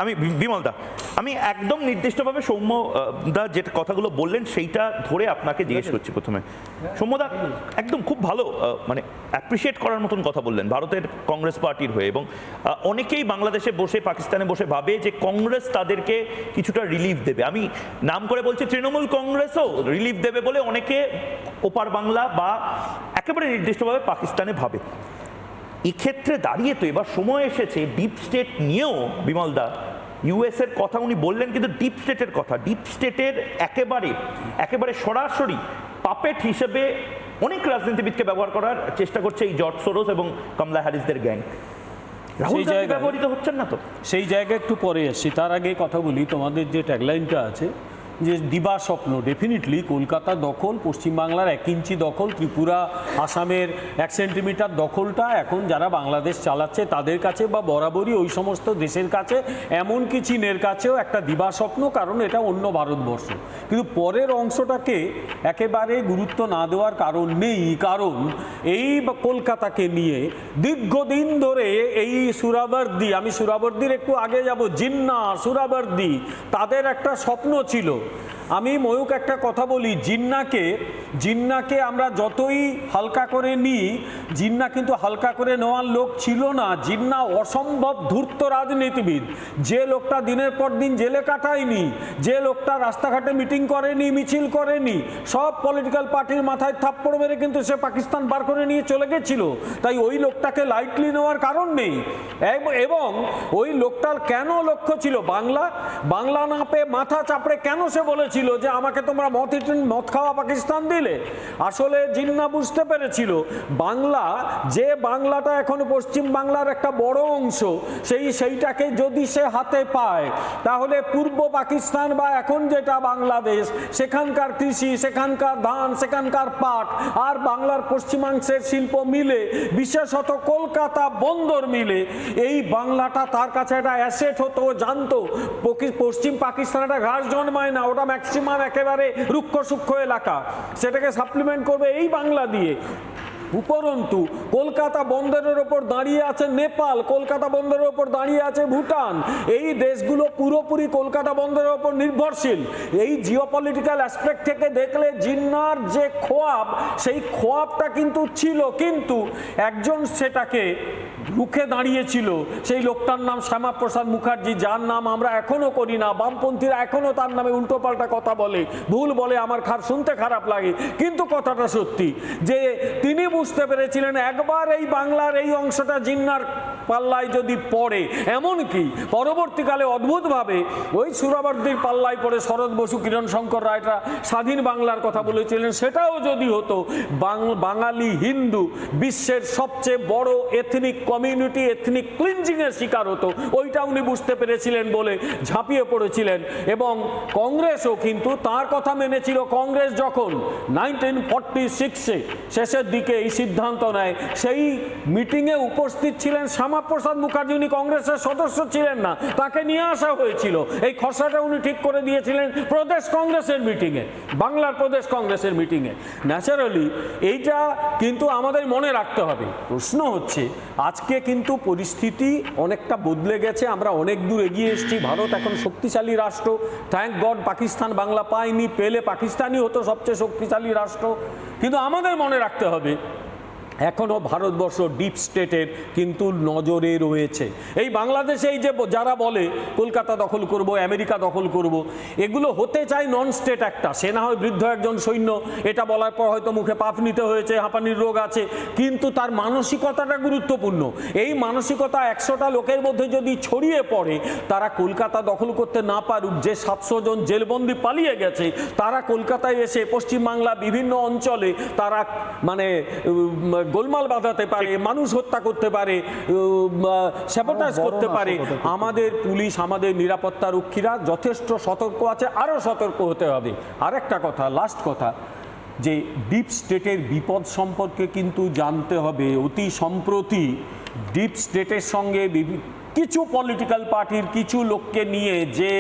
আমি বিমল দা, আমি একদম নির্দিষ্টভাবে সৌম্য দা যে কথাগুলো বললেন সেইটা ধরে আপনাকে জিজ্ঞেস করছি প্রথমে। সৌম্য দা একদম খুব ভালো মানে অ্যাপ্রিসিয়েট করার মতন কথা বললেন ভারতের কংগ্রেস পার্টির হয়ে, এবং অনেকেই বাংলাদেশে বসে পাকিস্তানে বসে ভাবে যে কংগ্রেস তাদেরকে কিছুটা রিলিফ দেবে। আমি নাম করে বলছি তৃণমূল কংগ্রেসও রিলিফ দেবে বলে অনেকে ওপার বাংলা বা একেবারে নির্দিষ্টভাবে পাকিস্তানে ভাবে। এক্ষেত্রে দাঁড়িয়ে তো এবার সময় এসেছে ডিপ স্টেট নিয়েও, বিমল দা ইউএস এর কথা উনি বললেন, কিন্তু ডিপ স্টেটের কথা, ডিপ স্টেটের একেবারে সরাসরি পাপেট হিসেবে অনেক রাজনীতিবিদকে ব্যবহার করার চেষ্টা করছে এই জর্জ সোরোস এবং কমলা হ্যারিসদের গ্যাং। রাহুল গান্ধী ব্যবহৃত হচ্ছেন না তো? সেই জায়গায় একটু পরে আসছি, তার আগে কথা বলি। তোমাদের যে ট্যাগলাইনটা আছে যে দিবা স্বপ্ন, ডেফিনেটলি কলকাতা দখল, পশ্চিমবাংলার 1 ইঞ্চি দখল, ত্রিপুরা আসামের 1 সেন্টিমিটার দখলটা এখন যারা বাংলাদেশ চালাচ্ছে তাদের কাছে বা বরাবরই ওই সমস্ত দেশের কাছে, এমনকি চীনের কাছেও একটা দিবা স্বপ্ন, কারণ এটা অন্য ভারতবর্ষ। কিন্তু পরের অংশটাকে একেবারে গুরুত্ব না দেওয়ার কারণ নেই, কারণ এই কলকাতাকে নিয়ে দীর্ঘদিন ধরে এই সুরাবর্দি, আমি সুরাবর্দির একটু আগে যাব, জিন্না সুরাবর্দি, তাদের একটা স্বপ্ন ছিল। আমি ময়ূক একটা কথা বলি, জিন্নাকে আমরা যতই হালকা করে নিই, জিন্না কিন্তু হালকা করে নেওয়ার লোক ছিল না। জিন্না অসম্ভব ধূর্ত রাজনীতিবিদ। যে লোকটা দিনের পর দিন জেলে কাটায়নি, যে লোকটা রাস্তাঘাটে মিটিং করেনি, মিছিল করেনি, সব পলিটিক্যাল পার্টির মাথায় থাপ্পড় মেরে কিন্তু সে পাকিস্তান বার করে নিয়ে চলে গেছিল। তাই ওই লোকটাকে লাইটলি নেওয়ার কারণ নেই। এবং ওই লোকটার কেন লক্ষ্য ছিল বাংলা না পেয়ে মাথা চাপড়ে কেন সে বলেছিল যে আমাকে তোমরা মদ খাওয়া পাকিস্তান দিলে? আসলে জিন্না বুঝতে পেরেছিল যে বাংলাটা এখন পশ্চিম বাংলার একটা বড় অংশ, সেইটাকে যদি সে হাতে পায় তাহলে পূর্ব পাকিস্তান বা এখন যেটা বাংলাদেশ, সেখানকার কৃষি, সেখানকার ধান, সেখানকার পাট আর বাংলার পশ্চিমাংশের শিল্প মিলে, বিশেষত কলকাতা বন্দর মিলে, এই বাংলাটা তার কাছে একটা অ্যাসেট হতো। জানতো পশ্চিম পাকিস্তান একটা ঘাস জন্মায় না, ওটা ম্যাক্সিমাম একেবারে রুক্ষ সূক্ষ্ম এলাকা, সেটাকে সাপ্লিমেন্ট করবে এই বাংলা দিয়ে। উপরন্তু কলকাতা বন্দরের ওপর দাঁড়িয়ে আছে নেপাল, কলকাতা বন্দরের ওপর দাঁড়িয়ে আছে ভুটান। এই দেশগুলো পুরোপুরি কলকাতা বন্দরের ওপর নির্ভরশীল। এই জিওপলিটিক্যাল অ্যাসপেক্ট থেকে দেখলে জিন্নার যে খোয়াব, সেই খোয়াবটা কিন্তু ছিল, কিন্তু একজন সেটাকে রুখে দাঁড়িয়েছিল। সেই লোকটার নাম শ্যামাপ্রসাদ মুখার্জি, যার নাম আমরা এখনো করি না। বামপন্থীরা এখনো তার নামে উল্টোপাল্টা কথা বলে, ভুল বলে, আমার শুনতে খারাপ লাগে, কিন্তু কথাটা সত্যি যে তিনি বুঝতে পেরেছিলেন একবার এই বাংলার এই অংশটা জিন্নার পাল্লায় যদি পড়ে, এমনকি পরবর্তীকালে অদ্ভুতভাবে ওই সুরাবর্দির পাল্লায় পড়ে শরৎ বসু, কিরণ শঙ্কর রায়রা স্বাধীন বাংলার কথা বলেছিলেন, সেটাও যদি হতো, বাঙালি হিন্দু বিশ্বের সবচেয়ে বড় এথনিক কমিউনিটি এথনিক ক্লিনজিংয়ের শিকার হতো। ওইটা উনি বুঝতে পেরেছিলেন বলে ঝাঁপিয়ে পড়েছিলেন। এবং কংগ্রেসও কিন্তু তার কথা মেনেছিল। কংগ্রেস যখন 1946-এ শেষের দিকে এই সিদ্ধান্ত নেয়, সেই মিটিংয়ে উপস্থিত ছিলেন শ্যামাপ্রসাদ মুখার্জি। উনি কংগ্রেসের সদস্য ছিলেন না, তাকে নিয়ে আসা হয়েছিল। এই খসড়াটা উনি ঠিক করে দিয়েছিলেন প্রদেশ কংগ্রেসের মিটিংয়ে, বাংলার প্রদেশ কংগ্রেসের মিটিংয়ে। ন্যাচারালি এইটা কিন্তু আমাদের মনে রাখতে হবে। প্রশ্ন হচ্ছে আজকে কিন্তু পরিস্থিতি অনেকটা বদলে গেছে, আমরা অনেক দূর এগিয়ে এসেছি। ভারত এখন শক্তিশালী রাষ্ট্র, থ্যাঙ্ক গড পাকিস্তান বাংলা পায়নি, পেলে পাকিস্তানই হতো সবচেয়ে শক্তিশালী রাষ্ট্র। কিন্তু আমাদের মনে রাখতে হবে এখনও ভারতবর্ষ ডিপ স্টেটের কিন্তু নজরে রয়েছে। এই বাংলাদেশে এই যে যারা বলে কলকাতা দখল করব, আমেরিকা দখল করব, এগুলো হতে চায় নন স্টেট একটা। সে না হয় বৃদ্ধ একজন সৈন্য, এটা বলার পর হয়তো মুখে পাপ নিতে হয়েছে, হাঁপানির রোগ আছে, কিন্তু তার মানসিকতাটা গুরুত্বপূর্ণ। এই মানসিকতা 100টা লোকের মধ্যে যদি ছড়িয়ে পড়ে, তারা কলকাতা দখল করতে না পারুক। যে 700 জন জেলবন্দি পালিয়ে গেছে, তারা কলকাতায় এসে পশ্চিমবাংলা বিভিন্ন অঞ্চলে তারা মানে গোলমাল বাঁধাতে পারে, মানুষ হত্যা করতে পারে, স্যাবোটাজ করতে পারে। আমাদের পুলিশ, আমাদের নিরাপত্তা রক্ষীরা যথেষ্ট সতর্ক আছে, আরও সতর্ক হতে হবে। আরেকটা কথা, লাস্ট কথা, যে ডিপ স্টেটের বিপদ সম্পর্কে কিন্তু জানতে হবে। অতি সম্প্রতি ডিপ স্টেটের সঙ্গে কিছু পলিটিক্যাল পার্টির কিছু লোককে নিয়ে যে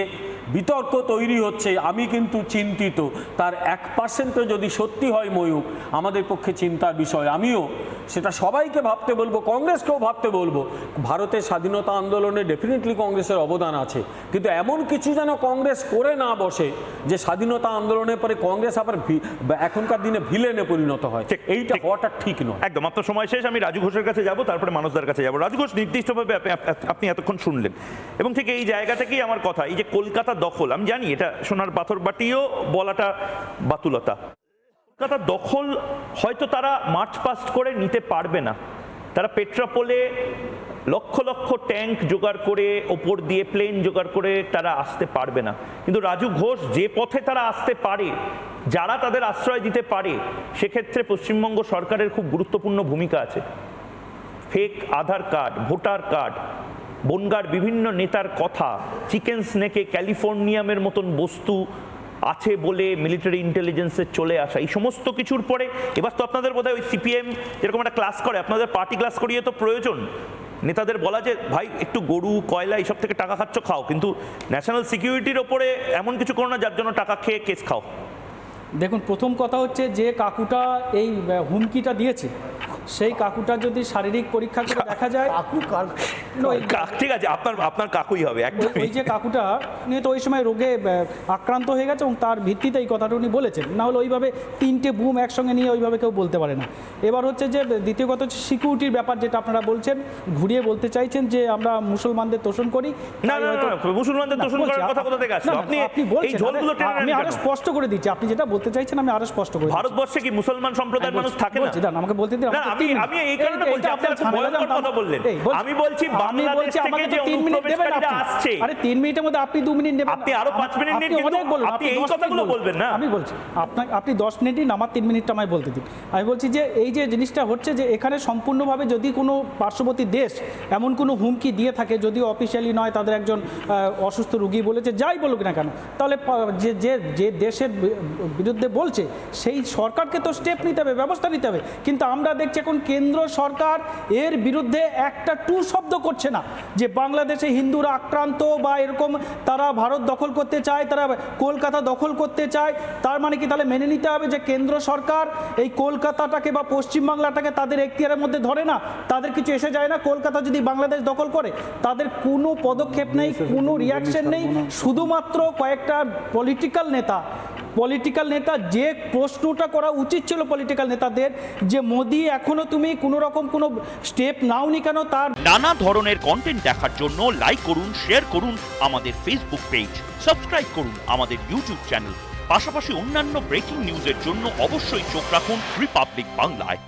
বিতর্ক তৈরি হচ্ছে, আমি কিন্তু চিন্তিত। তার 1% যদি সত্যি হয় ময়ূক, আমাদের পক্ষে চিন্তার বিষয়। আমিও সেটা সবাইকে ভাবতে বলবো, কংগ্রেসকেও ভাবতে বলবো। ভারতের স্বাধীনতা আন্দোলনে ডেফিনেটলি কংগ্রেসের অবদান আছে, কিন্তু এমন কিছু যেন কংগ্রেস করে না বসে যে স্বাধীনতা আন্দোলনের পরে কংগ্রেস আবার এখনকার দিনে ভিলেনে পরিণত হয়। এইটা হওয়াটা ঠিক নয়। একদম। আপনার সময় শেষ, আমি রাজু ঘোষের কাছে যাব, তারপরে মানসদার কাছে যাব। রাজু ঘোষ, নির্দিষ্টভাবে আপনি এতক্ষণ শুনলেন এবং ঠিক এই জায়গা থেকেই আমার কথা, এই যে কলকাতা দখল, আমি জানি এটা সোনার পাথর বাটিও বলাটা বাতুলতা। কলকাতা দখল হয়তো তারা মার্চ পাস্ট করে নিতে পারবে না, তারা পেট্রাপোলে লক্ষ লক্ষ ট্যাঙ্ক জোগাড় করে, ওপর দিয়ে প্লেন জোগাড় করে তারা আসতে পারবে না। কিন্তু রাজু ঘোষ যে পথে তারা আসতে পারে, যারা তাদের আশ্রয় দিতে পারে, সেক্ষেত্রে পশ্চিমবঙ্গ সরকারের খুব গুরুত্বপূর্ণ ভূমিকা আছে। ফেক আধার কার্ড, ভোটার কার্ড, বনগার বিভিন্ন নেতার কথা, চিকেন স্নেকে ক্যালিফোর্নিয়ামের মতন বস্তু আছে বলে মিলিটারি ইন্টেলিজেন্সের চলে আসা, এই সমস্ত কিছুর পরে এবার তো আপনাদের বোধহয় ওই সিপিএম যেরকম একটা ক্লাস করে, আপনাদের পার্টি ক্লাস করিয়ে তো প্রয়োজন নেতাদের বলা যে ভাই একটু গরু কয়লা এইসব থেকে টাকা খাচ্ছ খাও, কিন্তু ন্যাশনাল সিকিউরিটির ওপরে এমন কিছু করো না যার জন্য টাকা খেয়ে কেস খাও। দেখুন, প্রথম কথা হচ্ছে যে কাকুটা এই হুমকিটা দিয়েছে, সেই কাকুটা যদি শারীরিক পরীক্ষা করে দেখা যায়, ঠিক আছে, আপনার কাকুই হবে একদম। ওই যে কাকুটা নিয়ে তো ওই সময় রোগে আক্রান্ত হয়ে গেছে এবং তার ভিত্তিতে এই কথাটা উনি বলেছেন, না হলে ওইভাবে 3টে বুম একসঙ্গে নিয়ে ওইভাবে কেউ বলতে পারে না। এবার হচ্ছে যে দ্বিতীয় কথা হচ্ছে সিকিউরিটির ব্যাপার, যেটা আপনারা বলছেন, ঘুরিয়ে বলতে চাইছেন যে আমরা মুসলমানদের তোষণ করি। না, মুসলমানদের তোষণ করার কথা কোথা থেকে আসলো? আপনি এই ঝোলগুলো টেনে আমি আরো স্পষ্ট করে দিচ্ছি, আপনি যেটা বলতে চাইছেন আমি আরো স্পষ্ট করে দিচ্ছি। ভারতবর্ষে কি মুসলমান সম্প্রদায়ের মানুষ থাকে না? আমাকে বলতে দিন। আমি এই কারণে বলছি, আপনি ভয়ঙ্কর কথা বললেন। আমি বলছি বাংলাদেশ থেকে যে অনুপ্রবেশকারীরা আসছে, আরে 3 মিনিটের মধ্যে আপনি 2 মিনিট নেবেন, আপনি আরো 5 মিনিট নিন, কিন্তু আপনি এই কথাগুলো বলবেন না। আমি বলছি আপনি 10 মিনিট নিন, আমার 3 মিনিটটা আমায় বলতে দিন। আমি বলছি যে এই যে জিনিসটা হচ্ছে যে এখানে সম্পূর্ণভাবে যদি কোনো পার্শ্ববর্তী দেশ এমন কোনো হুমকি দিয়ে থাকে, যদিও অফিসিয়ালি নয়, তাদের একজন অসুস্থ রোগী বলেছে, যাই বলুক না কেন, তাহলে যে দেশের বিরুদ্ধে বলছে সেই সরকারকে তো স্টেপ নিতে হবে, ব্যবস্থা নিতে হবে। কিন্তু আমরা দেখছি এখন কেন্দ্র সরকার এর বিরুদ্ধে একটা টু শব্দ করছে না, যে বাংলাদেশে হিন্দুরা আক্রান্ত বা এরকম তারা ভারত দখল করতে চায়, তারা কলকাতা দখল করতে চায়। তার মানে কি তাহলে মেনে নিতে হবে যে কেন্দ্র সরকার এই কলকাতাটাকে বা পশ্চিমবাংলাটাকে তাদের এখতিয়ারের মধ্যে ধরে না, তাদের কিছু এসে যায় না? কলকাতা যদি বাংলাদেশ দখল করে, তাদের কোনো পদক্ষেপ নেই, কোনো রিয়াকশন নেই, শুধুমাত্র কয়েকটা পলিটিক্যাল নেতা যে প্রশ্নটা করা উচিত ছিল পলিটিক্যাল নেতাদের, যে মোদি এখনো তুমি কোনো রকম কোনো স্টেপ নাওনি কেন? তার নানা ধরনের কন্টেন্ট দেখার জন্য লাইক করুন, শেয়ার করুন আমাদের ফেসবুক পেজ, সাবস্ক্রাইব করুন আমাদের ইউটিউব চ্যানেল। পাশাপাশি অন্যান্য ব্রেকিং নিউজের জন্য অবশ্যই চোখ রাখুন রিপাবলিক বাংলায়।